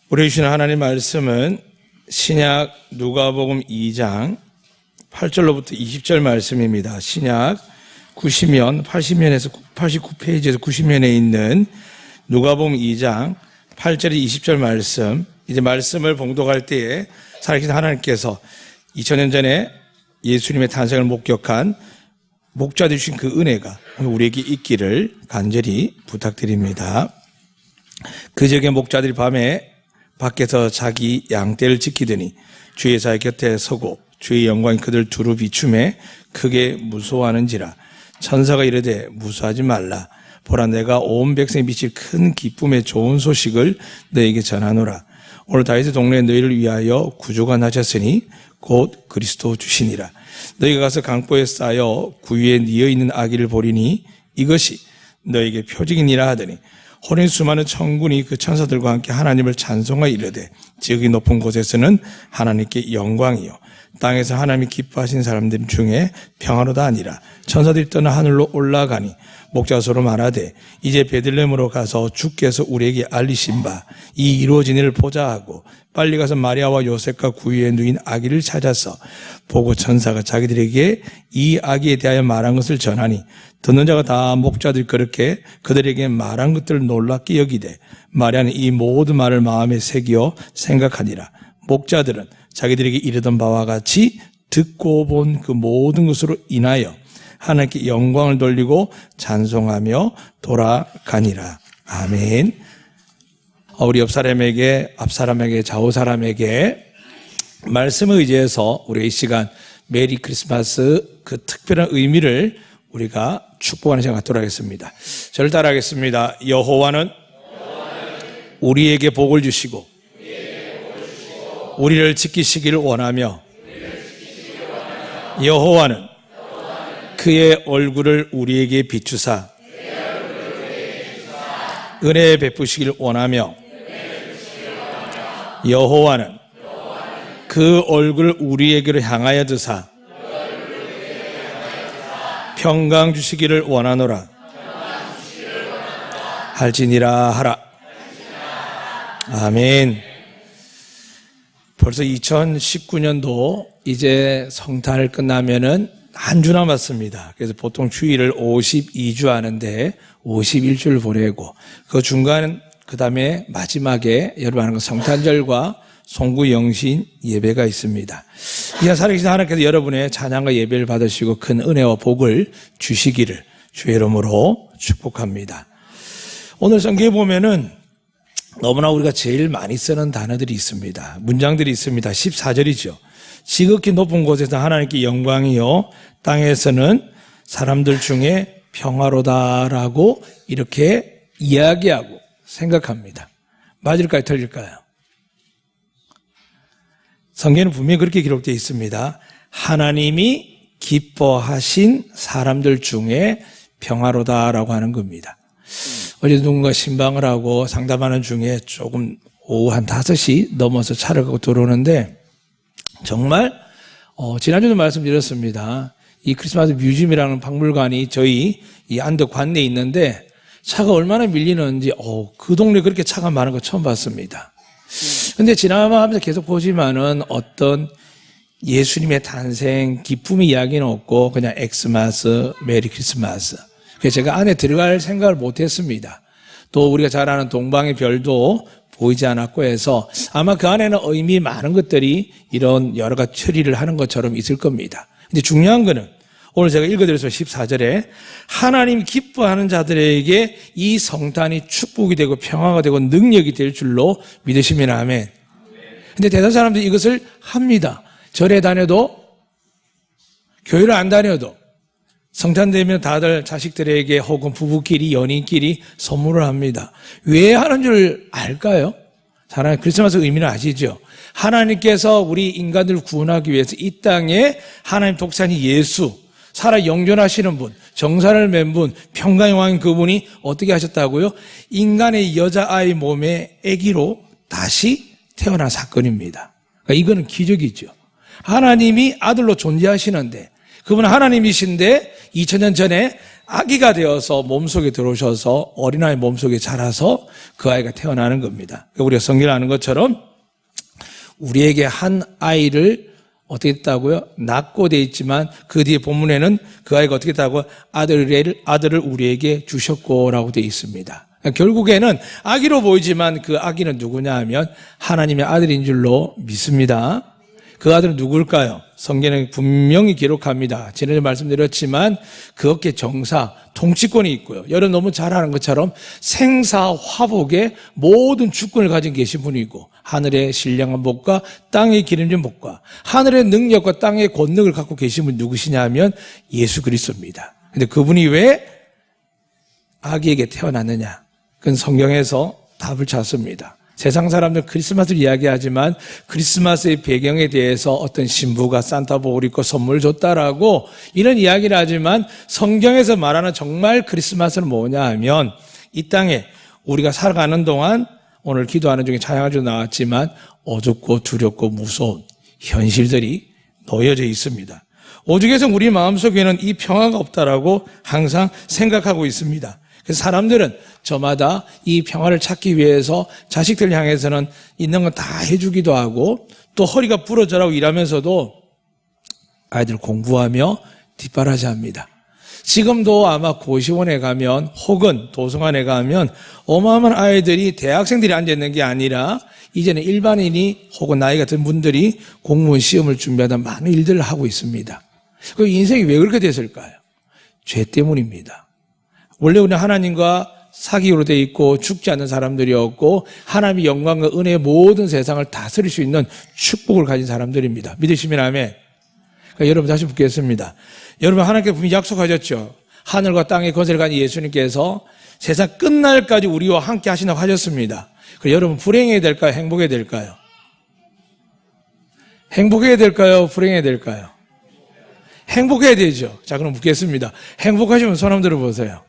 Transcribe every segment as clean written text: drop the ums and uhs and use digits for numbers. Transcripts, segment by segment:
우리 주신 하나님 말씀은 신약 누가복음 2장 8절로부터 20절 말씀입니다. 신약 90면, 80면에서 89페이지에서 90면에 있는 누가복음 2장 8절에 20절 말씀, 이제 말씀을 봉독할 때에 살아계신 하나님께서 2000년 전에 예수님의 탄생을 목격한 목자들이 주신 그 은혜가 우리에게 있기를 간절히 부탁드립니다. 그저께 목자들이 밤에 밖에서 자기 양떼를 지키더니 주의 사의 곁에 서고 주의 영광이 그들 두루 비춤에 크게 무서워하는지라. 천사가 이르되 무서워하지 말라. 보라, 내가 온 백성이 미칠 큰 기쁨의 좋은 소식을 너에게 전하노라. 오늘 다윗의 동네에 너희를 위하여 구주가 나셨으니 곧 그리스도 주시니라. 너희가 가서 강보에 쌓여 구유에 뉘어 있는 아기를 보리니 이것이 너에게 표징이니라 하더니 호련히 수많은 천군이 그 천사들과 함께 하나님을 찬송하여 이르되 지극히 높은 곳에서는 하나님께 영광이요 땅에서 하나님이 기뻐하신 사람들 중에 평화로다 하니라. 천사들이 떠나 하늘로 올라가니 목자가 서로 말하되 이제 베들레헴으로 가서 주께서 우리에게 알리신 바 이 이루어진 일을 보자 하고 빨리 가서 마리아와 요셉과 구유에 누인 아기를 찾아서 보고 천사가 자기들에게 이 아기에 대하여 말한 것을 전하니 듣는 자가 다 목자들이 그렇게 그들에게 말한 것들을 놀랍게 여기되 마리아는 이 모든 말을 마음에 새겨 생각하니라. 목자들은 자기들에게 이르던 바와 같이 듣고 본 그 모든 것으로 인하여 하나님께 영광을 돌리고 찬송하며 돌아가니라. 아멘. 우리 옆 사람에게, 앞 사람에게, 좌우 사람에게 말씀을 의지해서 우리 이 시간 메리 크리스마스 그 특별한 의미를 우리가 축복하는 시간 갖도록 하겠습니다. 저를 따라하겠습니다. 여호와는 우리에게 복을 주시고 우리를 지키시기를 원하며 여호와는 그의 얼굴을 우리에게 비추사 은혜 베푸시기를 원하며 여호와는 그 얼굴을 우리에게로 향하여 드사 평강 주시기를 원하노라. 할지니라 하라. 아멘. 벌써 2019년도 이제 성탄을 끝나면은 한 주 남았습니다. 그래서 보통 주일을 52주 하는데 51주를 보내고 그 중간 그 다음에 마지막에 여러분 하는 건 성탄절과 송구영신 예배가 있습니다. 이 살아계신 하나님께서 여러분의 찬양과 예배를 받으시고 큰 은혜와 복을 주시기를 주의 이름으로 축복합니다. 오늘 성경에 보면은 너무나 우리가 제일 많이 쓰는 단어들이 있습니다. 문장들이 있습니다. 14절이죠. 지극히 높은 곳에서 하나님께 영광이요 땅에서는 사람들 중에 평화로다라고 이렇게 이야기하고 생각합니다. 맞을까요? 틀릴까요? 성경에는 분명히 그렇게 기록되어 있습니다. 하나님이 기뻐하신 사람들 중에 평화로다라고 하는 겁니다. 어제 누군가 신방을 하고 상담하는 중에 조금 오후 한 5시 넘어서 차를 갖고 들어오는데 정말 지난주도 말씀드렸습니다. 이 크리스마스 뮤지엄이라는 박물관이 저희 이 안덕 관내에 있는데 차가 얼마나 밀리는지 그 동네 그렇게 차가 많은 거 처음 봤습니다. 근데 지나가면서 계속 보지만은 어떤 예수님의 탄생 기쁨의 이야기는 없고 그냥 엑스마스, 메리 크리스마스. 그래서 제가 안에 들어갈 생각을 못했습니다. 또 우리가 잘 아는 동방의 별도 보이지 않았고 해서 아마 그 안에는 의미 많은 것들이 이런 여러 가지 처리를 하는 것처럼 있을 겁니다. 근데 중요한 거는 오늘 제가 읽어드렸어요. 14절에 하나님 기뻐하는 자들에게 이 성탄이 축복이 되고 평화가 되고 능력이 될 줄로 믿으시면 아멘. 근데 대다수 사람들이 이것을 합니다. 절에 다녀도 교회를 안 다녀도 성탄 되면 다들 자식들에게 혹은 부부끼리 연인끼리 선물을 합니다. 왜 하는 줄 알까요? 사랑하는 크리스마스 의미는 아시죠? 하나님께서 우리 인간들을 구원하기 위해서 이 땅에 하나님 독자인 예수 살아 영존하시는 분, 정사를 맨 분, 평강의 왕인 그분이 어떻게 하셨다고요? 인간의 여자아이 몸에 아기로 다시 태어난 사건입니다. 그러니까 이거는 기적이죠. 하나님이 아들로 존재하시는데 그분은 하나님이신데 2000년 전에 아기가 되어서 몸속에 들어오셔서 어린아이 몸속에 자라서 그 아이가 태어나는 겁니다. 우리가 성경을 아는 것처럼 우리에게 한 아이를 어떻게 했다고요? 낳고 돼 있지만 그 뒤에 본문에는 그 아이가 어떻게 했다고? 아들을 우리에게 주셨고라고 돼 있습니다. 결국에는 아기로 보이지만 그 아기는 누구냐 하면 하나님의 아들인 줄로 믿습니다. 그 아들은 누굴까요? 성경에 분명히 기록합니다. 지난주에 말씀드렸지만 그 어깨 정사, 통치권이 있고요. 여러분 너무 잘 아는 것처럼 생사화복의 모든 주권을 가진 계신 분이고 하늘의 신령한 복과 땅의 기름진 복과 하늘의 능력과 땅의 권능을 갖고 계신 분 누구시냐 하면 예수 그리스도입니다. 그런데 그분이 왜 아기에게 태어났느냐? 그건 성경에서 답을 찾습니다. 세상 사람들 크리스마스를 이야기하지만 크리스마스의 배경에 대해서 어떤 신부가 산타복을 입고 선물을 줬다라고 이런 이야기를 하지만 성경에서 말하는 정말 크리스마스는 뭐냐 하면 이 땅에 우리가 살아가는 동안 오늘 기도하는 중에 찬양하기도 나왔지만 어둡고 두렵고 무서운 현실들이 놓여져 있습니다. 오죽해서 우리 마음속에는 이 평화가 없다라고 항상 생각하고 있습니다. 그래서 사람들은 저마다 이 평화를 찾기 위해서 자식들 향해서는 있는 건 다 해주기도 하고 또 허리가 부러져라고 일하면서도 아이들 공부하며 뒷바라지합니다. 지금도 아마 고시원에 가면 혹은 도서관에 가면 어마어마한 아이들이 대학생들이 앉아있는 게 아니라 이제는 일반인이 혹은 나이 같은 분들이 공무원 시험을 준비하다 많은 일들을 하고 있습니다. 그 인생이 왜 그렇게 됐을까요? 죄 때문입니다. 원래 우리는 하나님과 사귐으로 되어 있고 죽지 않는 사람들이었고 하나님의 영광과 은혜의 모든 세상을 다스릴 수 있는 축복을 가진 사람들입니다. 믿으시면 아멘. 그러니까 여러분 다시 묻겠습니다. 여러분 하나님께 분명히 약속하셨죠. 하늘과 땅의 권세를 가진 예수님께서 세상 끝날까지 우리와 함께 하신다고 하셨습니다. 그럼 여러분 불행해야 될까요? 행복해야 될까요? 행복해야 될까요? 불행해야 될까요? 행복해야 되죠. 자 그럼 묻겠습니다. 행복하시면 손 한번 들어보세요.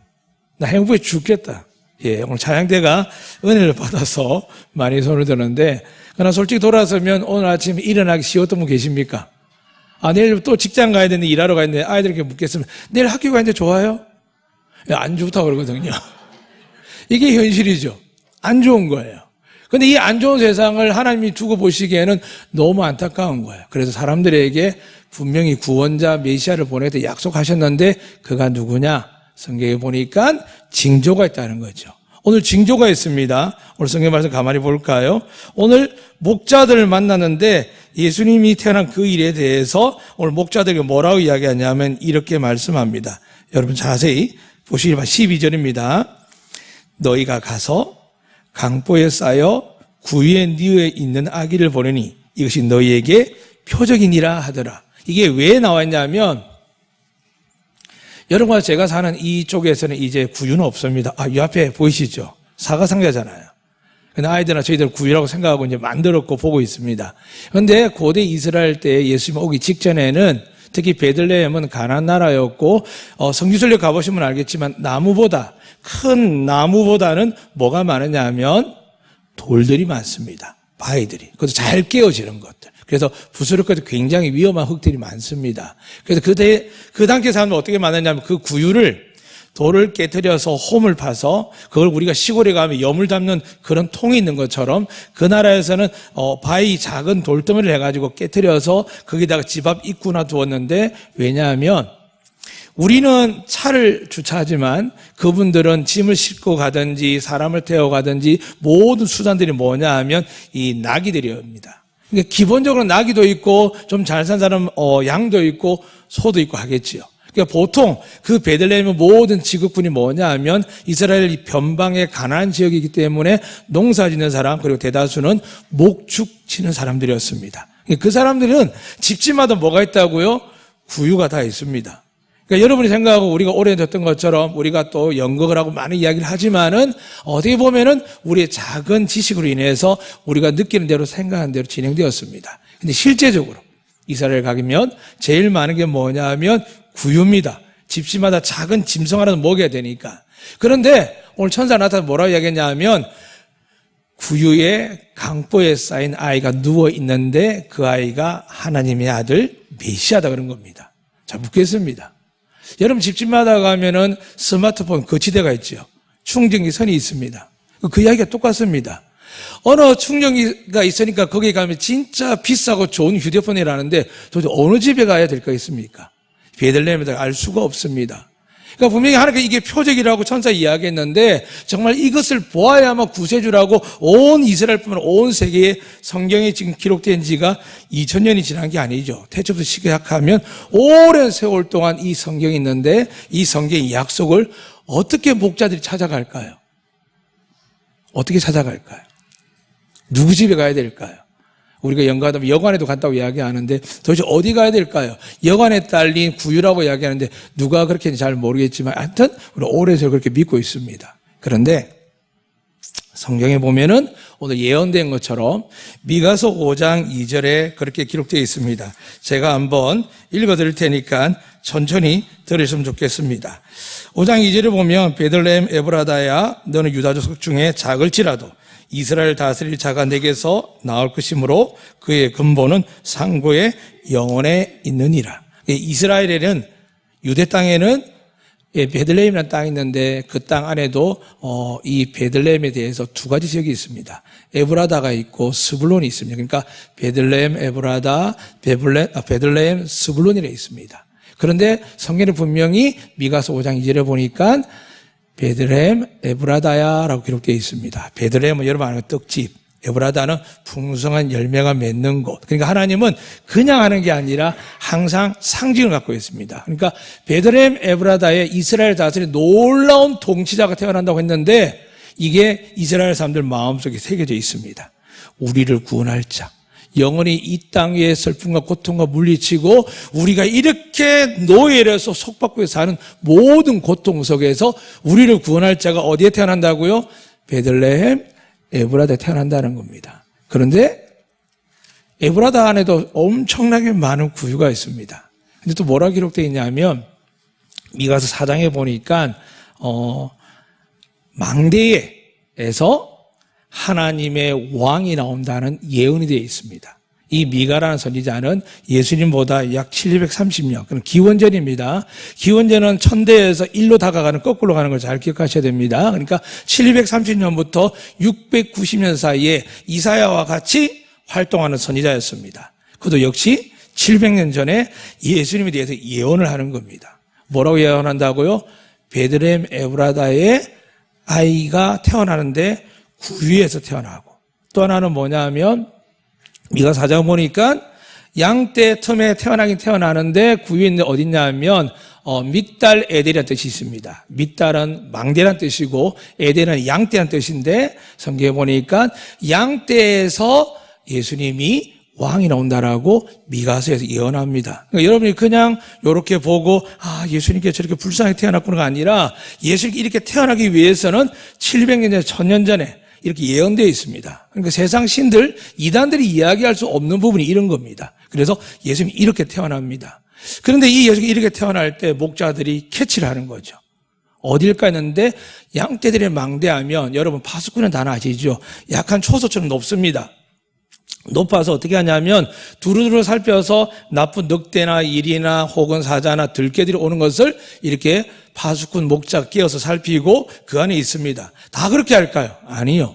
나 행복해 죽겠다. 예, 오늘 찬양대가 은혜를 받아서 많이 손을 드는데, 그러나 솔직히 돌아서면 오늘 아침에 일어나기 쉬웠던 분 계십니까? 내일 또 직장 가야 되는데 일하러 가야 되는데 아이들에게 묻겠습니다. 내일 학교 가는데 좋아요? 안 좋다고 그러거든요. 이게 현실이죠. 안 좋은 거예요. 근데 이 안 좋은 세상을 하나님이 두고 보시기에는 너무 안타까운 거예요. 그래서 사람들에게 분명히 구원자 메시아를 보내도 약속하셨는데 그가 누구냐? 성경에 보니까 징조가 있다는 거죠. 오늘 징조가 있습니다. 오늘 성경 말씀 가만히 볼까요? 오늘 목자들을 만나는데 예수님이 태어난 그 일에 대해서 오늘 목자들이 뭐라고 이야기하냐면 이렇게 말씀합니다. 여러분 자세히 보시기 바랍니다. 12절입니다. 너희가 가서 강보에 쌓여 구유에 니에 있는 아기를 보내니 이것이 너희에게 표적이니라 하더라. 이게 왜 나와 있냐면 여러분과 제가 사는 이쪽에서는 이제 구유는 없습니다. 이 앞에 보이시죠? 사과상자잖아요. 근데 아이들이나 저희들 구유라고 생각하고 이제 만들었고 보고 있습니다. 그런데 고대 이스라엘 때 예수님 오기 직전에는 특히 베들레헴은 가나안 나라였고 성지순례 가보시면 알겠지만 큰 나무보다는 뭐가 많으냐 하면 돌들이 많습니다. 바위들이. 그것도 잘 깨어지는 것들. 그래서 부스럽고도 굉장히 위험한 흙들이 많습니다. 그래서 그 당시 사람은 어떻게 만드냐면 그 구유를 돌을 깨트려서 홈을 파서 그걸 우리가 시골에 가면 염을 담는 그런 통이 있는 것처럼 그 나라에서는 바위 작은 돌덩이를 해가지고 깨트려서 거기다가 집 앞 입구나 두었는데 왜냐하면 우리는 차를 주차하지만 그분들은 짐을 싣고 가든지 사람을 태워 가든지 모든 수단들이 뭐냐 하면 이 나귀들이옵니다. 그러니까 기본적으로 나귀도 있고 좀 잘 산 사람 양도 있고 소도 있고 하겠지요. 그러니까 보통 그 베들레헴의 모든 지극군이 뭐냐 하면 이스라엘 변방의 가나안 지역이기 때문에 농사 짓는 사람 그리고 대다수는 목축 치는 사람들이었습니다. 그 사람들은 집집마다 뭐가 있다고요? 구유가 다 있습니다. 그러니까 여러분이 생각하고 우리가 오래됐던 것처럼 우리가 또 연극을 하고 많은 이야기를 하지만은 어떻게 보면은 우리의 작은 지식으로 인해서 우리가 느끼는 대로 생각하는 대로 진행되었습니다. 근데 실제적으로 이스라엘 가면 제일 많은 게 뭐냐 하면 구유입니다. 집집마다 작은 짐승 하나는 먹여야 되니까. 그런데 오늘 천사 나타나서 뭐라고 이야기했냐 하면 구유의 강보에 쌓인 아이가 누워 있는데 그 아이가 하나님의 아들 메시아다 그런 겁니다. 자, 묻겠습니다. 여러분 집집마다 가면은 스마트폰 거치대가 있죠. 충전기 선이 있습니다. 그 이야기가 똑같습니다. 어느 충전기가 있으니까 거기 가면 진짜 비싸고 좋은 휴대폰이라는데 도대체 어느 집에 가야 될 거 있습니까? 베들레헴에서 알 수가 없습니다. 그러니까 분명히 하나님께 이게 표적이라고 천사 이야기했는데 정말 이것을 보아야만 구세주라고 온 이스라엘뿐만 아니라 온 세계에 성경에 지금 기록된 지가 2000년이 지난 게 아니죠. 태초부터 시작하면 오랜 세월 동안 이 성경이 있는데 이 성경의 약속을 어떻게 목자들이 찾아갈까요? 어떻게 찾아갈까요? 누구 집에 가야 될까요? 우리가 연가하면 여관에도 간다고 이야기하는데 도대체 어디 가야 될까요? 여관에 딸린 구유라고 이야기하는데 누가 그렇게 잘 모르겠지만 하여튼 우리 오래서 그렇게 믿고 있습니다. 그런데 성경에 보면은 오늘 예언된 것처럼 미가서 5장 2절에 그렇게 기록되어 있습니다. 제가 한번 읽어드릴 테니까 천천히 들으시면 좋겠습니다. 5장 2절에 보면 베들레헴 에브라다야 너는 유다 족속 중에 작을지라도 이스라엘 다스릴 자가 내게서 나올 것이므로 그의 근본은 상고의 영원에 있느니라. 이스라엘에는 유대 땅에는 베들레헴이라는 땅이 있는데 그 땅 안에도 이 베들레헴에 대해서 두 가지 지역이 있습니다. 에브라다가 있고 스불론이 있습니다. 그러니까 베들레헴 에브라다, 베들레헴 스불론이라 있습니다. 그런데 성경에 분명히 미가서 5장 2절에 보니까 베들레헴 에브라다야라고 기록되어 있습니다. 베들레헴은 여러분 아는 떡집, 에브라다는 풍성한 열매가 맺는 곳. 그러니까 하나님은 그냥 하는 게 아니라 항상 상징을 갖고 있습니다. 그러니까 베들레헴 에브라다에 이스라엘 다스린 놀라운 통치자가 태어난다고 했는데 이게 이스라엘 사람들 마음속에 새겨져 있습니다. 우리를 구원할 자. 영원히 이 땅의 슬픔과 고통과 물리치고 우리가 이렇게 노예로서 속박구에 사는 모든 고통 속에서 우리를 구원할 자가 어디에 태어난다고요? 베들레헴 에브라다에 태어난다는 겁니다. 그런데 에브라다 안에도 엄청나게 많은 구유가 있습니다. 근데 또 뭐라 기록되어 있냐면 미가서 4장에 보니까 망대에서 하나님의 왕이 나온다는 예언이 되어 있습니다. 이 미가라는 선지자는 예수님보다 약 730년, 그럼 기원전입니다. 기원전은 천대에서 일로 다가가는 거꾸로 가는 걸 잘 기억하셔야 됩니다. 그러니까 730년부터 690년 사이에 이사야와 같이 활동하는 선지자였습니다. 그도 역시 700년 전에 예수님에 대해서 예언을 하는 겁니다. 뭐라고 예언한다고요? 베들레헴 에브라다에 아이가 태어나는데 구유에서 태어나고, 또 하나는 뭐냐면 미가 4장 보니까 양떼 틈에 태어나긴 태어나는데 구유에 어딨냐면 믹달 에델이라는 뜻이 있습니다. 믹달은 망대란 뜻이고 에델은 양떼란 뜻인데 성경에 보니까 양떼에서 예수님이 왕이 나온다라고 미가서에서 예언합니다. 그러니까 여러분이 그냥 이렇게 보고 예수님께 저렇게 불쌍하게 태어났구나가 아니라 예수님이 이렇게 태어나기 위해서는 700년 전에 1000년 전에 이렇게 예언되어 있습니다. 그러니까 세상 신들, 이단들이 이야기할 수 없는 부분이 이런 겁니다. 그래서 예수님이 이렇게 태어납니다. 그런데 이 예수님이 이렇게 태어날 때 목자들이 캐치를 하는 거죠. 어딜까 했는데 양떼들의 망대하면 여러분 파수꾼은 다 아시죠? 약한 초소처럼 높습니다. 높아서 어떻게 하냐면 두루두루 살펴서 나쁜 늑대나 일이나 혹은 사자나 들개들이 오는 것을 이렇게 파수꾼 목자 끼어서 살피고 그 안에 있습니다. 다 그렇게 할까요? 아니요.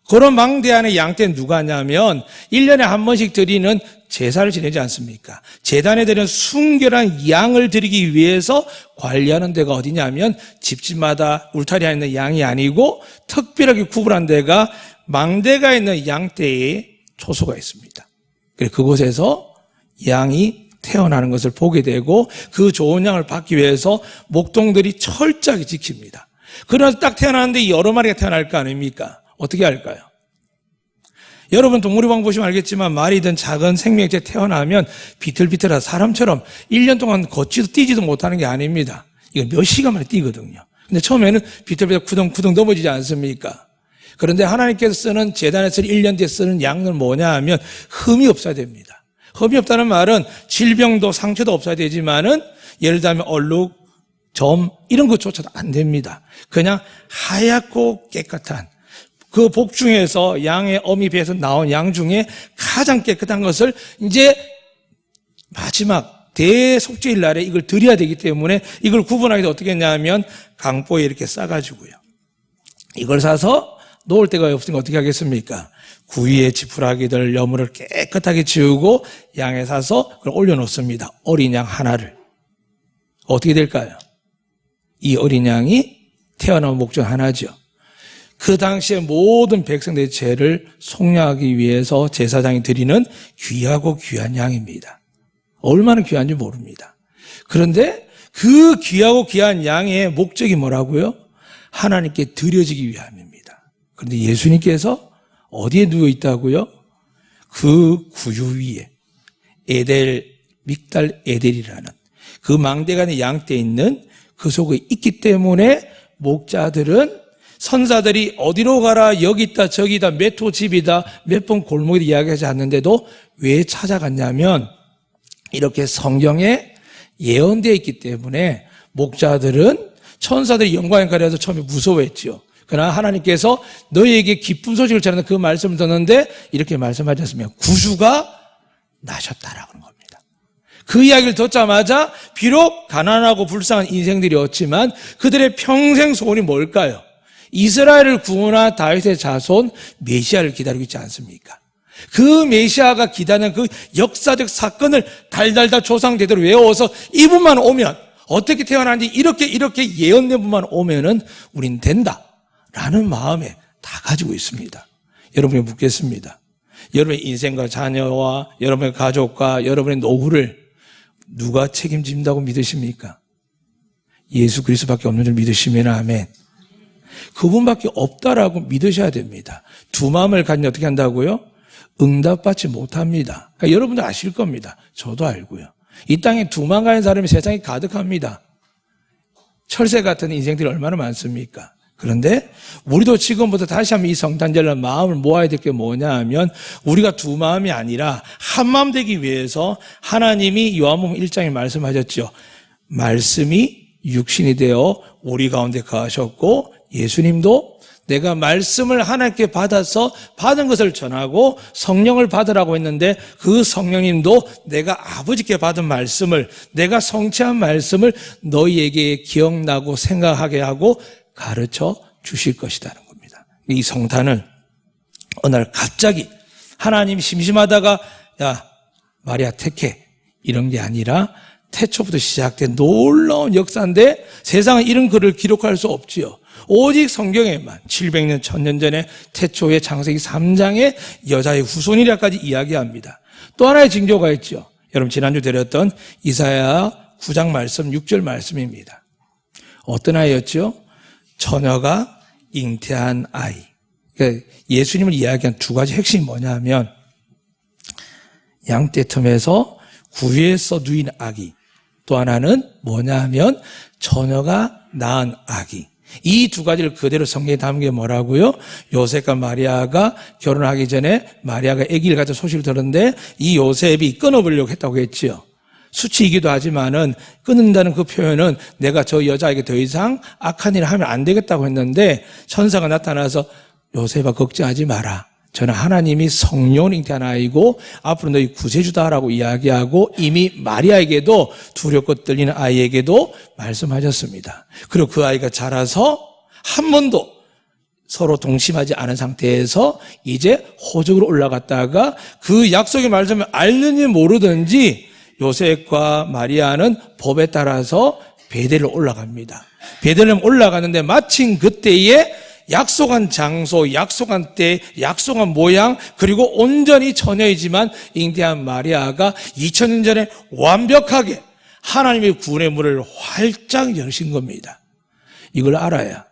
그런 망대 안에 양떼는 누가 하냐면 1년에 한 번씩 드리는 제사를 지내지 않습니까? 제단에 드리는 순결한 양을 드리기 위해서 관리하는 데가 어디냐면 집집마다 울타리 안에 있는 양이 아니고 특별하게 구분한 데가 망대가 있는 양떼의 초소가 있습니다. 그곳에서 양이 태어나는 것을 보게 되고 그 좋은 양을 받기 위해서 목동들이 철저하게 지킵니다. 그러나 딱 태어나는데 여러 마리가 태어날 거 아닙니까? 어떻게 할까요? 여러분 동물의방 보시면 알겠지만 말이든 작은 생명체 태어나면 비틀비틀한 사람처럼 1년 동안 걷지도 뛰지도 못하는 게 아닙니다. 이건 몇 시간 만에 뛰거든요. 근데 처음에는 비틀비틀 구덩구덩 넘어지지 않습니까? 그런데 하나님께서 쓰는 제단에서 1년 뒤에 쓰는 양은 뭐냐 하면 흠이 없어야 됩니다. 흠이 없다는 말은 질병도 상처도 없어야 되지만은 예를 들면 얼룩, 점 이런 것조차도 안 됩니다. 그냥 하얗고 깨끗한 그 복 중에서 양의 어미 배에서 나온 양 중에 가장 깨끗한 것을 이제 마지막 대속죄일 날에 이걸 드려야 되기 때문에 이걸 구분하기 위해서 어떻게 했냐면 강보에 이렇게 싸가지고요. 이걸 사서 놓을 데가 없으니까 어떻게 하겠습니까? 구유에 지푸라기들 여물을 깨끗하게 지우고 양에 사서 그걸 올려놓습니다. 어린 양 하나를. 어떻게 될까요? 이 어린 양이 태어난 목적 하나죠. 그 당시에 모든 백성들의 죄를 속량하기 위해서 제사장이 드리는 귀하고 귀한 양입니다. 얼마나 귀한지 모릅니다. 그런데 그 귀하고 귀한 양의 목적이 뭐라고요? 하나님께 드려지기 위함입니다. 그런데 예수님께서 어디에 누워 있다고요? 그 구유 위에 에델, 믹달 에델이라는 그 망대간의 양떼에 있는 그 속에 있기 때문에 목자들은 선사들이 어디로 가라 여기 있다 저기 있다 몇 호 집이다 몇 번 골목에 이야기하지 않는데도 왜 찾아갔냐면 이렇게 성경에 예언되어 있기 때문에 목자들은 천사들이 영광에 가려서 처음에 무서워했죠. 그러나 하나님께서 너희에게 기쁜 소식을 전하는 그 말씀을 듣는데 이렇게 말씀하셨으면 구주가 나셨다라고 하는 겁니다. 그 이야기를 듣자마자 비록 가난하고 불쌍한 인생들이었지만 그들의 평생 소원이 뭘까요? 이스라엘을 구원한 다윗의 자손 메시아를 기다리고 있지 않습니까? 그 메시아가 기다리는 그 역사적 사건을 달달달 조상대대로 외워서 이분만 오면 어떻게 태어나는지 이렇게 예언된 분만 오면은 우린 된다라는 마음에 다 가지고 있습니다. 여러분이 묻겠습니다. 여러분의 인생과 자녀와 여러분의 가족과 여러분의 노후를 누가 책임진다고 믿으십니까? 예수 그리스도밖에 없는 줄 믿으시면 아멘. 그분밖에 없다라고 믿으셔야 됩니다. 두 마음을 가지면 어떻게 한다고요? 응답받지 못합니다. 그러니까 여러분도 아실 겁니다. 저도 알고요. 이 땅에 두 마음 가진 사람이 세상에 가득합니다. 철새 같은 인생들이 얼마나 많습니까? 그런데 우리도 지금부터 다시 한번 이 성탄절날 마음을 모아야 될 게 뭐냐 하면 우리가 두 마음이 아니라 한 마음 되기 위해서 하나님이 요한복음 1장에 말씀하셨죠. 말씀이 육신이 되어 우리 가운데 거하셨고 예수님도 내가 말씀을 하나님께 받아서 받은 것을 전하고 성령을 받으라고 했는데 그 성령님도 내가 아버지께 받은 말씀을 내가 성취한 말씀을 너희에게 기억나고 생각하게 하고 가르쳐 주실 것이라는 겁니다. 이 성탄은 어느 날 갑자기 하나님이 심심하다가 야 마리아 택해 이런 게 아니라 태초부터 시작된 놀라운 역사인데 세상은 이런 글을 기록할 수 없지요. 오직 성경에만 700년 1000년 전에 태초의 창세기 3장의 여자의 후손이라까지 이야기합니다. 또 하나의 징조가 있죠. 여러분 지난주 드렸던 이사야 9장 말씀 6절 말씀입니다. 어떤 아이였죠? 처녀가 잉태한 아이. 그러니까 예수님을 이야기한 두 가지 핵심이 뭐냐 하면 양떼 틈에서 구유에서 누인 아기, 또 하나는 뭐냐 하면 처녀가 낳은 아기. 이 두 가지를 그대로 성경에 담은 게 뭐라고요? 요셉과 마리아가 결혼하기 전에 마리아가 아기를 가져 소식을 들었는데 이 요셉이 끊어보려고 했다고 했지요. 수치이기도 하지만은 끊는다는 그 표현은 내가 저 여자에게 더 이상 악한 일을 하면 안 되겠다고 했는데 천사가 나타나서 요셉아 걱정하지 마라. 저는 하나님이 성령을 잉태한 아이고 앞으로 너희 구세주다라고 이야기하고 이미 마리아에게도 두렵고 떨리는 아이에게도 말씀하셨습니다. 그리고 그 아이가 자라서 한 번도 서로 동심하지 않은 상태에서 이제 호적으로 올라갔다가 그 약속의 말씀을 알는지 모르든지 요셉과 마리아는 법에 따라서 베델로 올라갑니다. 베델로 올라가는데 마침 그때에 약속한 장소, 약속한 때, 약속한 모양, 그리고 온전히 처녀이지만 잉태한 마리아가 2000년 전에 완벽하게 하나님의 구원의 문을 활짝 여신 겁니다. 이걸 알아야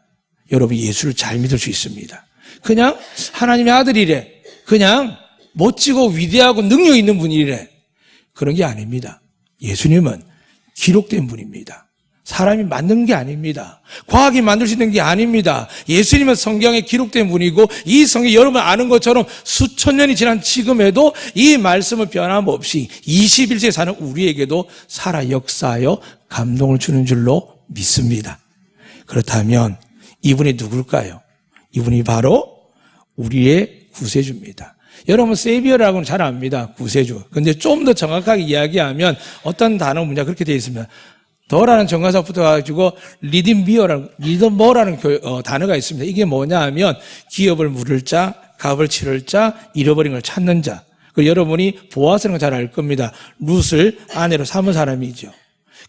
여러분 예수를 잘 믿을 수 있습니다. 그냥 하나님의 아들이래, 그냥 멋지고 위대하고 능력 있는 분이래, 그런 게 아닙니다. 예수님은 기록된 분입니다. 사람이 만든 게 아닙니다. 과학이 만들 수 있는 게 아닙니다. 예수님은 성경에 기록된 분이고 이 성경이 여러분 아는 것처럼 수천 년이 지난 지금에도 이 말씀을 변함없이 21세기에 사는 우리에게도 살아 역사하여 감동을 주는 줄로 믿습니다. 그렇다면 이분이 누굴까요? 이분이 바로 우리의 구세주입니다. 여러분 세비어라고는 잘 압니다. 구세주. 근데 좀 더 정확하게 이야기하면 어떤 단어 문제가 그렇게 되어 있습니다. 더라는 정관사 붙어가지고 리듬비어라는 단어가 있습니다. 이게 뭐냐 하면 기업을 물을 자, 값을 치를 자, 잃어버린 걸 찾는 자. 그 여러분이 보아스는 잘 알 겁니다. 룻을 아내로 삼은 사람이죠.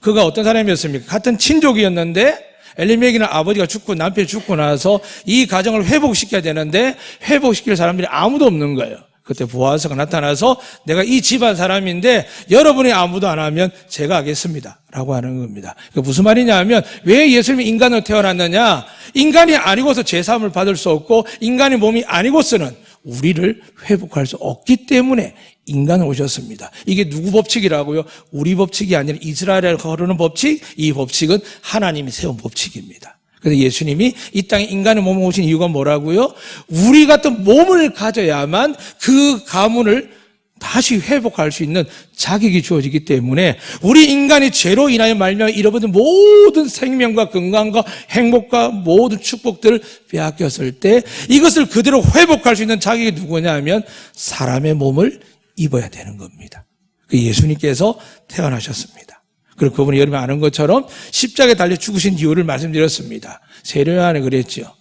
그가 어떤 사람이었습니까? 같은 친족이었는데 엘리멜렉이는 아버지가 죽고 남편이 죽고 나서 이 가정을 회복시켜야 되는데 회복시킬 사람들이 아무도 없는 거예요. 그때 보아스가 나타나서 내가 이 집안 사람인데 여러분이 아무도 안 하면 제가 하겠습니다 라고 하는 겁니다. 무슨 말이냐 하면 왜 예수님이 인간으로 태어났느냐, 인간이 아니고서 제사함을 받을 수 없고 인간의 몸이 아니고서는 우리를 회복할 수 없기 때문에 인간을 오셨습니다. 이게 누구 법칙이라고요? 우리 법칙이 아니라 이스라엘에 거르는 법칙, 이 법칙은 하나님이 세운 법칙입니다. 그래서 예수님이 이 땅에 인간의 몸을 오신 이유가 뭐라고요? 우리 같은 몸을 가져야만 그 가문을 다시 회복할 수 있는 자격이 주어지기 때문에 우리 인간이 죄로 인하여 말미암아 잃어버린 모든 생명과 건강과 행복과 모든 축복들을 빼앗겼을 때 이것을 그대로 회복할 수 있는 자격이 누구냐 하면 사람의 몸을 입어야 되는 겁니다. 그 예수님께서 태어나셨습니다. 그리고 그분이 여러분 아는 것처럼 십자가에 달려 죽으신 이유를 말씀드렸습니다. 세례요한에 그랬죠.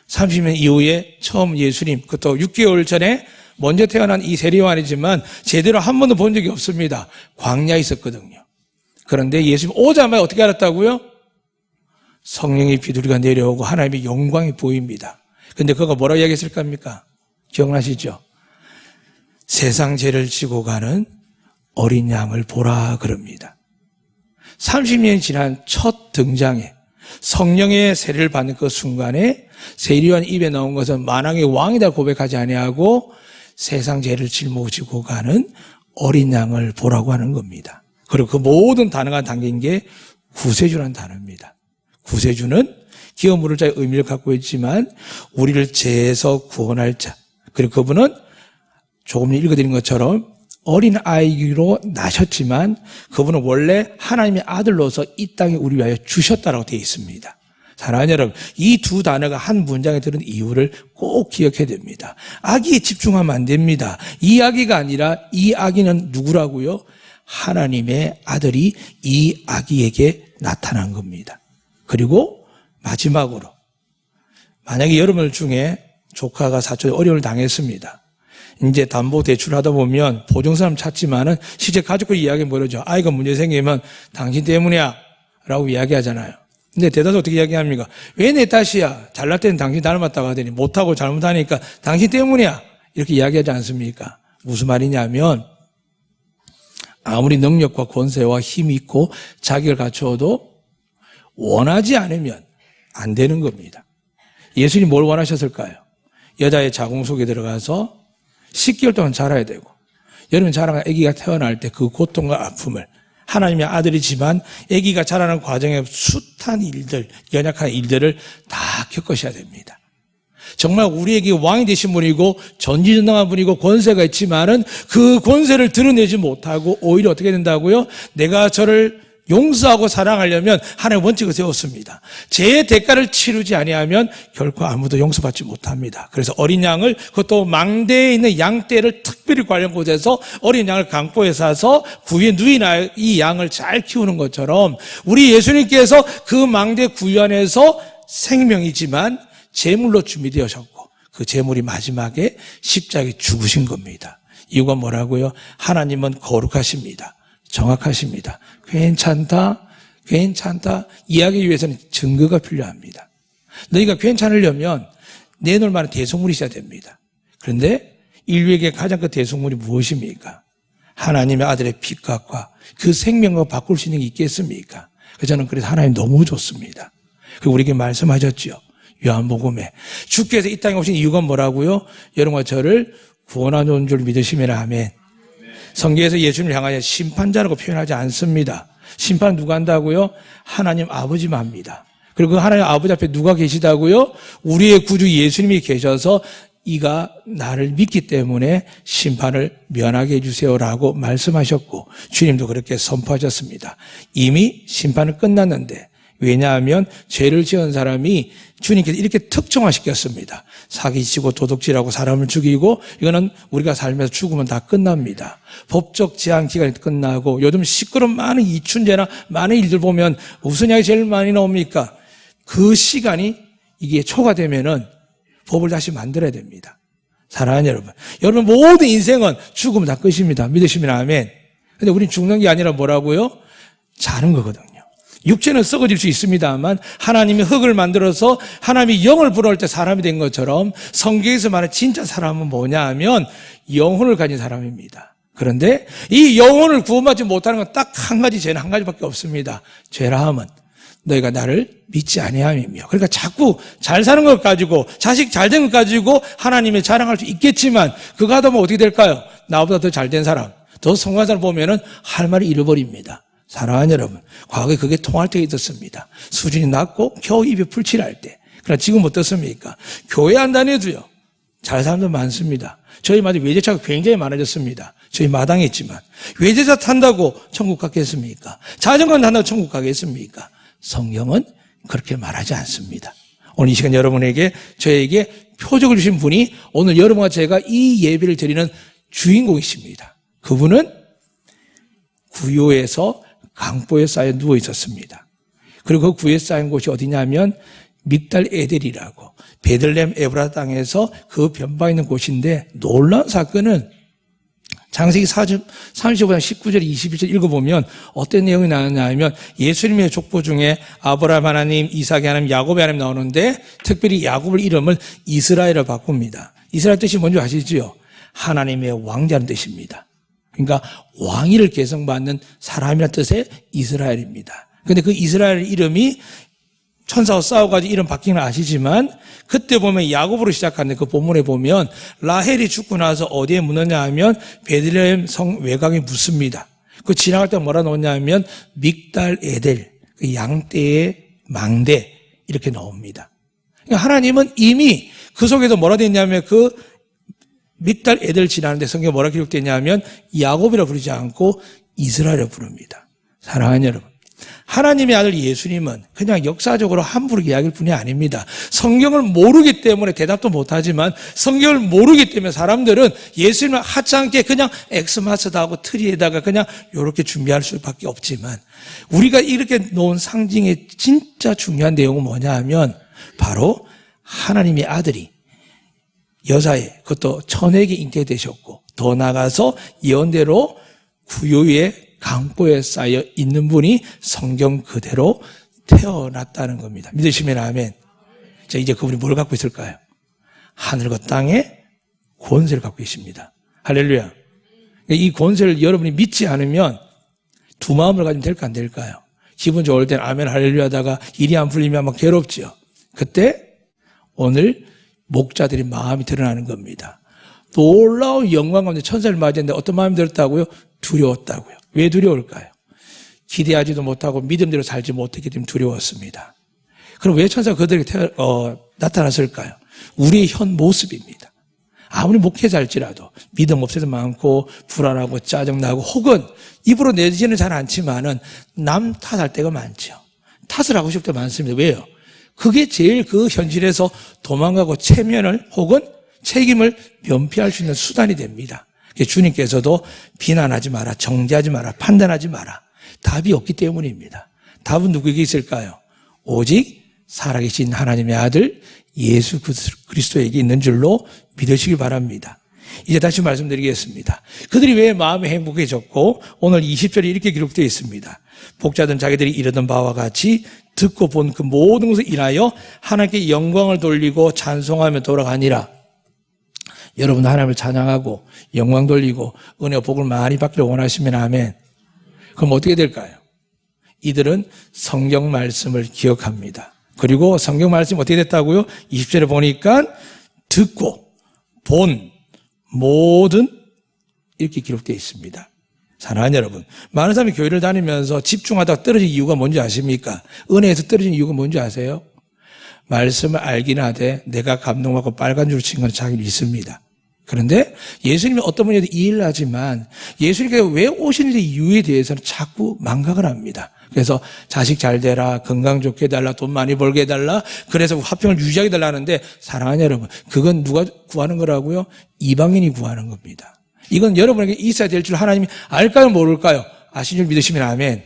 30년 이후에 처음 예수님, 그것도 6개월 전에 먼저 태어난 이 세례요한이지만 제대로 한 번도 본 적이 없습니다. 광야에 있었거든요. 그런데 예수님 오자마자 어떻게 알았다고요? 성령의 비둘기가 내려오고 하나님의 영광이 보입니다. 그런데 그가 뭐라고 이야기했을 겁니까? 기억나시죠? 세상 죄를 지고 가는 어린 양을 보라 그럽니다. 30년이 지난 첫 등장에 성령의 세례를 받는 그 순간에 세례요한 입에 나온 것은 만왕의 왕이다 고백하지 아니하고 세상 죄를 짊어지고 가는 어린 양을 보라고 하는 겁니다. 그리고 그 모든 단어가 담긴 게 구세주라는 단어입니다. 구세주는 기업 물을 자의 의미를 갖고 있지만 우리를 죄에서 구원할 자, 그리고 그분은 조금 읽어드린 것처럼 어린 아이로 나셨지만 그분은 원래 하나님의 아들로서 이 땅에 우리 위하여 주셨다라고 되어 있습니다. 사랑하는 여러분, 이 두 단어가 한 문장에 들은 이유를 꼭 기억해야 됩니다. 아기에 집중하면 안 됩니다. 이 아기가 아니라 이 아기는 누구라고요? 하나님의 아들이 이 아기에게 나타난 겁니다. 그리고 마지막으로 만약에 여러분 중에 조카가 사촌에 어려움을 당했습니다. 이제 담보 대출하다 보면 보증사람 찾지만은 실제 가족들 이야기 뭐라죠? 아이가 문제 생기면 당신 때문이야 라고 이야기하잖아요. 근데 대다수 어떻게 이야기합니까? 왜 내 탓이야? 잘날 때는 당신 닮았다고 하더니 못하고 잘못하니까 당신 때문이야 이렇게 이야기하지 않습니까? 무슨 말이냐면 아무리 능력과 권세와 힘이 있고 자격을 갖추어도 원하지 않으면 안 되는 겁니다. 예수님이 뭘 원하셨을까요? 여자의 자궁 속에 들어가서 10개월 동안 자라야 되고 여러분 자라가 아기가 태어날 때 그 고통과 아픔을 하나님의 아들이지만 아기가 자라는 과정에 숱한 일들, 연약한 일들을 다 겪으셔야 됩니다. 정말 우리에게 왕이 되신 분이고 전지전능한 분이고 권세가 있지만은 그 권세를 드러내지 못하고 오히려 어떻게 된다고요? 내가 저를 용서하고 사랑하려면 하나님의 원칙을 세웠습니다. 죄의 대가를 치르지 아니하면 결코 아무도 용서받지 못합니다. 그래서 어린 양을, 그것도 망대에 있는 양떼를 특별히 관련 곳에서 어린 양을 강보에 사서 구유에 누이나 이 양을 잘 키우는 것처럼 우리 예수님께서 그 망대 구유 안에서 생명이지만 제물로 준비되어졌고 그 제물이 마지막에 십자가에 죽으신 겁니다. 이유가 뭐라고요? 하나님은 거룩하십니다. 정확하십니다. 괜찮다 이야기 위해서는 증거가 필요합니다. 너희가 괜찮으려면 내놓을 만한 대속물이 있어야 됩니다. 그런데 인류에게 가장 큰 대속물이 무엇입니까? 하나님의 아들의 피값과 그 생명과 바꿀 수 있는 게 있겠습니까? 저는 그래서 하나님 너무 좋습니다. 그리고 우리에게 말씀하셨죠. 요한복음에 주께서 이 땅에 오신 이유가 뭐라고요? 여러분과 저를 구원하는 줄 믿으시면 아멘. 성경에서 예수님을 향하여 심판자라고 표현하지 않습니다. 심판 누가 한다고요? 하나님 아버지만 합니다. 그리고 그 하나님 아버지 앞에 누가 계시다고요? 우리의 구주 예수님이 계셔서 이가 나를 믿기 때문에 심판을 면하게 해주세요라고 말씀하셨고 주님도 그렇게 선포하셨습니다. 이미 심판은 끝났는데 왜냐하면 죄를 지은 사람이 주님께서 이렇게 특정화시켰습니다. 사기치고 도둑질하고 사람을 죽이고 이거는 우리가 살면서 죽으면 다 끝납니다. 법적 제한 기간이 끝나고 요즘 시끄러운 많은 이춘제나 많은 일들 보면 무슨 약이 제일 많이 나옵니까? 그 시간이 이게 초과되면은 법을 다시 만들어야 됩니다. 사랑하는 여러분. 여러분 모든 인생은 죽으면 다 끝입니다. 믿으시면 아멘. 근데 우린 죽는 게 아니라 뭐라고요? 자는 거거든요. 육체는 썩어질 수 있습니다만 하나님이 흙을 만들어서 하나님이 영을 불어올 때 사람이 된 것처럼 성경에서 말하는 진짜 사람은 뭐냐 하면 영혼을 가진 사람입니다. 그런데 이 영혼을 구원받지 못하는 건 딱 한 가지, 죄는 한 가지밖에 없습니다. 죄라 함은 너희가 나를 믿지 아니함이며. 그러니까 자꾸 잘 사는 것 가지고 자식 잘 된 것 가지고 하나님을 자랑할 수 있겠지만 그거 하다 보면 어떻게 될까요? 나보다 더 잘 된 사람, 더 성공한 사람 보면은 할 말을 잃어버립니다. 사랑하는 여러분, 과거에 그게 통할 때가 있었습니다. 수준이 낮고 겨우 입에 풀칠할 때. 그러나 지금 어떻습니까? 교회 안 다녀도요 잘 사는 사람도 많습니다. 저희 마다 외제차가 굉장히 많아졌습니다. 저희 마당에 있지만 외제차 탄다고 천국 가겠습니까? 자전거 탄다고 천국 가겠습니까? 성경은 그렇게 말하지 않습니다. 오늘 이 시간 여러분에게 저에게 표적을 주신 분이 오늘 여러분과 제가 이 예배를 드리는 주인공이십니다. 그분은 구요에서 강보에 쌓여 누워 있었습니다. 그리고 그 구에 쌓인 곳이 어디냐면 믹달 에델이라고 베들레헴 에브라 땅에서 그 변방에 있는 곳인데 놀라운 사건은 창세기 35장 19절 21절 읽어보면 어떤 내용이 나오냐 하면 예수님의 족보 중에 아브라함 하나님, 이삭의 하나님, 야곱의 하나님 나오는데 특별히 야곱의 이름을 이스라엘로 바꿉니다. 이스라엘 뜻이 뭔지 아시죠? 하나님의 왕자는 뜻입니다. 그러니까 왕위를 계승받는 사람이라는 뜻의 이스라엘입니다. 그런데 그 이스라엘 이름이 천사와 싸워가지고 이름 바뀐 걸 아시지만 그때 보면 야곱으로 시작하는데 그 본문에 보면 라헬이 죽고 나서 어디에 묻느냐 하면 베들레헴 성 외곽에 묻습니다. 그 지나갈 때 뭐라 넣었냐 하면 믹달 에델, 그 양떼의 망대 이렇게 나옵니다. 그러니까 하나님은 이미 그 속에서 뭐라 되어 있냐면 그 믹달 에델 지나는데 성경에 뭐라 기록되냐 하면 야곱이라 부르지 않고 이스라엘이라 부릅니다. 사랑하는 여러분, 하나님의 아들 예수님은 그냥 역사적으로 함부로 이야기할 뿐이 아닙니다. 성경을 모르기 때문에 대답도 못하지만 성경을 모르기 때문에 사람들은 예수님을 하찮게 그냥 엑스마스도 하고 트리에다가 그냥 이렇게 준비할 수밖에 없지만 우리가 이렇게 놓은 상징의 진짜 중요한 내용은 뭐냐 하면 바로 하나님의 아들이 여자의 그것도 천에게 잉태되셨고 더 나아가서 예언대로 구유의 강보에 쌓여 있는 분이 성경 그대로 태어났다는 겁니다. 믿으시면 아멘. 자, 이제 그분이 뭘 갖고 있을까요? 하늘과 땅의 권세를 갖고 계십니다. 할렐루야. 이 권세를 여러분이 믿지 않으면 두 마음을 가지면 될까 안 될까요? 기분 좋을 때는 아멘 할렐루야 하다가 일이 안 풀리면 막 괴롭죠. 그때 오늘 목자들이 마음이 드러나는 겁니다. 놀라운 영광 가운데 천사를 맞이했는데 어떤 마음이 들었다고요? 두려웠다고요. 왜 두려울까요? 기대하지도 못하고 믿음대로 살지 못했기 때문에 두려웠습니다. 그럼 왜 천사가 그들에게 나타났을까요? 우리의 현 모습입니다. 아무리 목회자일지라도 믿음 없을 때 많고 불안하고 짜증나고 혹은 입으로 내지는 잘 않지만은 남 탓할 때가 많죠. 탓을 하고 싶을 때 많습니다. 왜요? 그게 제일 그 현실에서 도망가고 체면을 혹은 책임을 면피할 수 있는 수단이 됩니다. 주님께서도 비난하지 마라, 정죄하지 마라, 판단하지 마라. 답이 없기 때문입니다. 답은 누구에게 있을까요? 오직 살아계신 하나님의 아들 예수 그리스도에게 있는 줄로 믿으시기 바랍니다. 이제 다시 말씀드리겠습니다. 그들이 왜 마음이 행복해졌고 오늘 20절에 이렇게 기록되어 있습니다. 복자들은 자기들이 이르던 바와 같이 듣고 본 그 모든 것을 인하여 하나님께 영광을 돌리고 찬송하며 돌아가니라. 여러분 하나님을 찬양하고 영광 돌리고 은혜와 복을 많이 받기를 원하시면 아멘. 그럼 어떻게 될까요? 이들은 성경 말씀을 기억합니다. 그리고 성경 말씀이 어떻게 됐다고요? 20절에 보니까 듣고 본 모든 이렇게 기록되어 있습니다. 사랑하는 여러분, 많은 사람이 교회를 다니면서 집중하다가 떨어진 이유가 뭔지 아십니까? 은혜에서 떨어진 이유가 뭔지 아세요? 말씀을 알긴 하되 내가 감동받고 빨간 줄 친 건 자기는 있습니다. 그런데 예수님이 어떤 분야도 이해를 하지만 예수님께서 왜 오시는지 이유에 대해서는 자꾸 망각을 합니다. 그래서 자식 잘 되라, 건강 좋게 해달라, 돈 많이 벌게 해달라, 그래서 화평을 유지하게 해달라 하는데 사랑하는 여러분, 그건 누가 구하는 거라고요? 이방인이 구하는 겁니다. 이건 여러분에게 있어야 될 줄 하나님이 알까요, 모를까요? 아신 줄 믿으시면 아멘.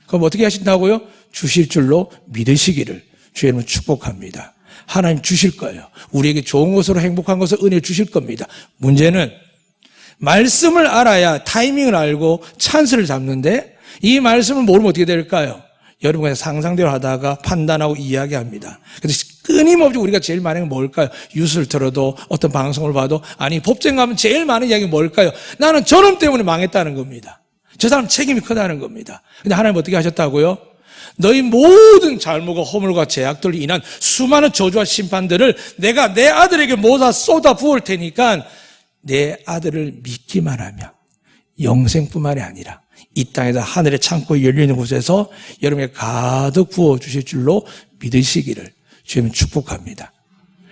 그럼 어떻게 하신다고요? 주실 줄로 믿으시기를 주의 이름으로 축복합니다. 하나님 주실 거예요. 우리에게 좋은 것으로 행복한 것을 은혜 주실 겁니다. 문제는 말씀을 알아야 타이밍을 알고 찬스를 잡는데 이 말씀을 모르면 어떻게 될까요? 여러분 그냥 상상대로 하다가 판단하고 이야기합니다. 그래서 끊임없이 우리가 제일 많은 게 뭘까요? 뉴스를 들어도 어떤 방송을 봐도 아니 법정 가면 제일 많은 이야기가 뭘까요? 나는 저놈 때문에 망했다는 겁니다. 저 사람 책임이 크다는 겁니다. 근데 하나님 어떻게 하셨다고요? 너희 모든 잘못과 허물과 죄악들로 인한 수많은 저주와 심판들을 내가 내 아들에게 모두 쏟아 부을 테니까 내 아들을 믿기만 하면 영생뿐만이 아니라 이 땅에서 하늘의 창고에 열려있는 곳에서 여러분에게 가득 부어주실 줄로 믿으시기를 주님 축복합니다.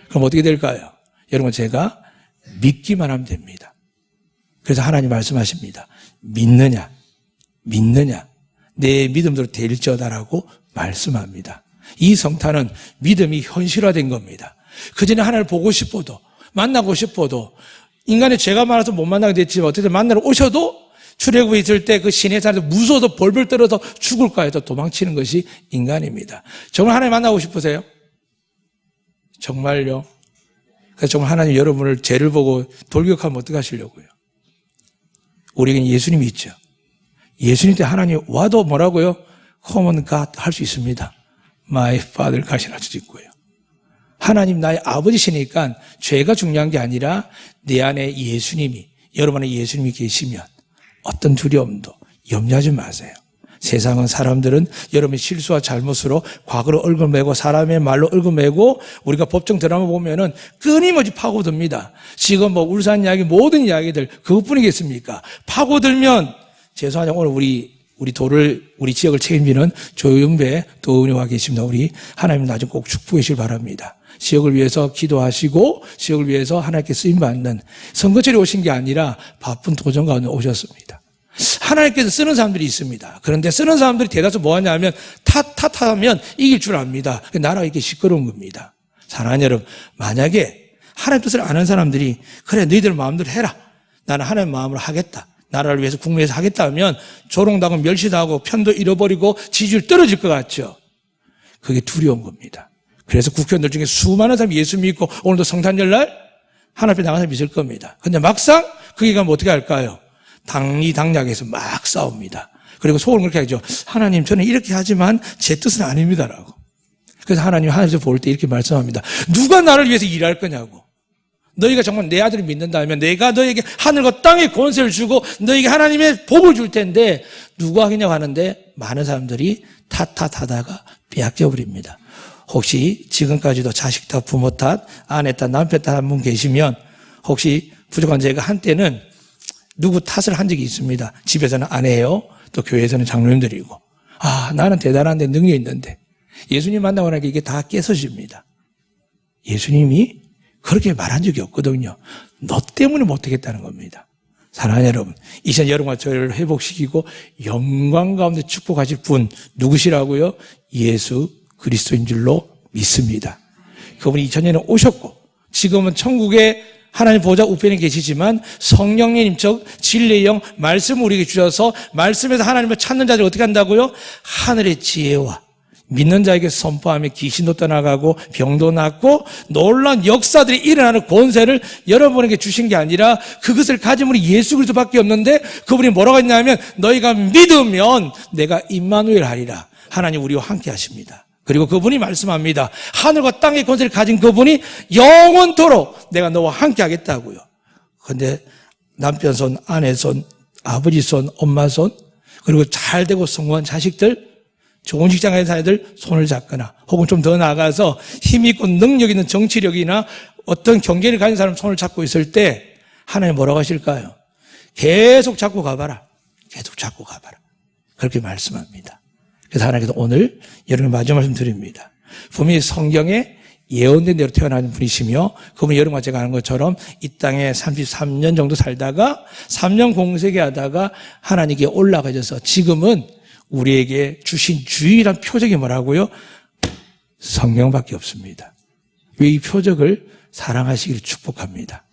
그럼 어떻게 될까요? 여러분 제가 믿기만 하면 됩니다. 그래서 하나님 말씀하십니다. 믿느냐 내 믿음대로 될지어다라고 말씀합니다. 이 성탄은 믿음이 현실화된 겁니다. 그전에 하나님을 보고 싶어도 만나고 싶어도 인간의 죄가 많아서 못 만나게 됐지만 어쨌든 만나러 오셔도 출애굽에 있을 때 그 시내 산에서 무서워서 벌벌 떨어서 죽을까 해서 도망치는 것이 인간입니다. 정말 하나님 만나고 싶으세요? 정말요? 그래서 정말 하나님 여러분을 죄를 보고 돌격하면 어떻게 하시려고요? 우리에겐 예수님이 있죠. 예수님 때 하나님 와도 뭐라고요? Common God 할 수 있습니다. My Father God이라 할 수 있고요. 하나님 나의 아버지시니까 죄가 중요한 게 아니라 내 안에 예수님이, 여러분 안에 예수님이 계시면 어떤 두려움도 염려하지 마세요. 세상은 사람들은 여러분의 실수와 잘못으로 과거로 얽어매고 사람의 말로 얽어매고 우리가 법정 드라마 보면은 끊임없이 파고듭니다. 지금 뭐 울산 이야기 모든 이야기들 그것뿐이겠습니까? 파고들면 죄송하지만 오늘 우리 지역을 책임지는 조윤배 도의원이 계십니다. 우리 하나님 나중 꼭 축복해 주시길 바랍니다. 지역을 위해서 기도하시고 지역을 위해서 하나님께 쓰임받는 선거철에 오신 게 아니라 바쁜 도전 가운데 오셨습니다. 하나님께서 쓰는 사람들이 있습니다. 그런데 쓰는 사람들이 대다수 뭐 하냐면 탓하면 이길 줄 압니다. 나라가 이렇게 시끄러운 겁니다. 사랑하는 여러분, 만약에 하나님 뜻을 아는 사람들이 그래 너희들 마음대로 해라. 나는 하나님 마음으로 하겠다. 나라를 위해서 국민에서 하겠다 하면 조롱당하고 멸시당하고 편도 잃어버리고 지지율 떨어질 것 같죠. 그게 두려운 겁니다. 그래서 국회의원들 중에 수많은 사람이 예수 믿고 오늘도 성탄절날 하나님 앞에 나가서 믿을 겁니다. 근데 막상 거기 가면 어떻게 할까요? 당리당략에서 막 싸웁니다. 그리고 속으로 그렇게 하죠. 하나님 저는 이렇게 하지만 제 뜻은 아닙니다라고. 그래서 하나님 하늘에서 볼 때 이렇게 말씀합니다. 누가 나를 위해서 일할 거냐고. 너희가 정말 내 아들을 믿는다면 내가 너에게 하늘과 땅의 권세를 주고 너에게 하나님의 복을 줄 텐데 누가 하겠냐고 하는데 많은 사람들이 탓하다가 빼앗겨 버립니다. 혹시 지금까지도 자식 탓, 부모 탓, 아내 탓, 남편 탓 한 분 계시면 혹시 부족한 제가 한때는 누구 탓을 한 적이 있습니다. 집에서는 아내예요. 또 교회에서는 장로님들이고. 아, 나는 대단한데 능력이 있는데. 예수님 만나고 나니까 이게 다 깨서집니다. 예수님이 그렇게 말한 적이 없거든요. 너 때문에 못하겠다는 겁니다. 사랑하는 여러분, 이 시간 여러분과 저를 회복시키고 영광 가운데 축복하실 분 누구시라고요? 예수 그리스도인 줄로 믿습니다. 그분이 2000년에 오셨고 지금은 천국에 하나님 보좌 우편에 계시지만 성령님 즉 진리의 영 말씀을 우리에게 주셔서 말씀에서 하나님을 찾는 자들 어떻게 한다고요? 하늘의 지혜와 믿는 자에게 선포하며 귀신도 떠나가고 병도 낫고 놀라운 역사들이 일어나는 권세를 여러분에게 주신 게 아니라 그것을 가진 분이 예수 그리스도밖에 없는데 그분이 뭐라고 했냐면 너희가 믿으면 내가 임마누엘 하리라. 하나님 우리와 함께 하십니다. 그리고 그분이 말씀합니다. 하늘과 땅의 권세를 가진 그분이 영원토록 내가 너와 함께 하겠다고요. 그런데 남편 손, 아내 손, 아버지 손, 엄마 손 그리고 잘되고 성공한 자식들 좋은 직장에 사는 애들 손을 잡거나 혹은 좀 더 나아가서 힘 있고 능력 있는 정치력이나 어떤 경제를 가진 사람 손을 잡고 있을 때 하나님 뭐라고 하실까요? 계속 잡고 가봐라. 계속 잡고 가봐라. 그렇게 말씀합니다. 그래서 하나님께서 오늘 여러분 마지막 말씀 드립니다. 분명히 성경에 예언된 대로 태어난 분이시며 그분이 여러분과 제가 아는 것처럼 이 땅에 33년 정도 살다가 3년 공생에 하다가 하나님께 올라가셔서 지금은 우리에게 주신 유일한 표적이 뭐라고요? 성령밖에 없습니다. 이 표적을 사랑하시기를 축복합니다.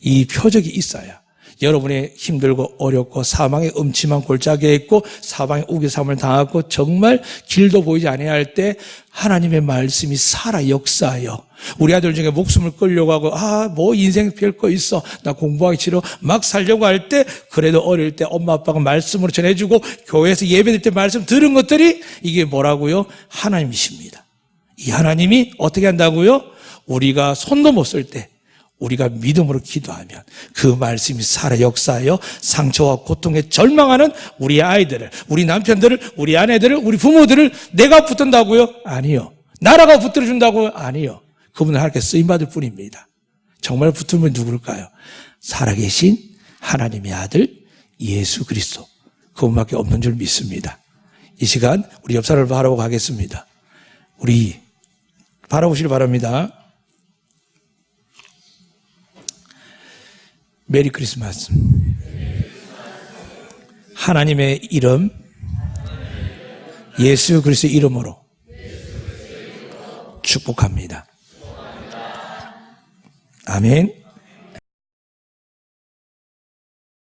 이 표적이 있어야 여러분의 힘들고 어렵고 사망의 음침한 골짜기에 있고 사방에 우겨삼을 당하고 정말 길도 보이지 아니할 때 하나님의 말씀이 살아 역사하여 우리 아들 중에 목숨을 끌려고 하고 뭐 인생 별거 있어 나 공부하기 싫어 막 살려고 할 때 그래도 어릴 때 엄마 아빠가 말씀으로 전해주고 교회에서 예배드릴 때 말씀 들은 것들이 이게 뭐라고요? 하나님이십니다. 이 하나님이 어떻게 한다고요? 우리가 손도 못 쓸 때 우리가 믿음으로 기도하면 그 말씀이 살아 역사하여 상처와 고통에 절망하는 우리 아이들을, 우리 남편들을, 우리 아내들을, 우리 부모들을 내가 붙든다고요? 아니요. 나라가 붙들어준다고요? 아니요. 그분은 하나님께 쓰임받을 뿐입니다. 정말 붙으면 누굴까요? 살아계신 하나님의 아들 예수 그리스도 그분밖에 없는 줄 믿습니다. 이 시간 우리 옆 사람을 바라보고 가겠습니다. 우리 바라보시길 바랍니다. 메리 크리스마스. 하나님의 이름 예수 그리스도의 이름으로 축복합니다. 아멘.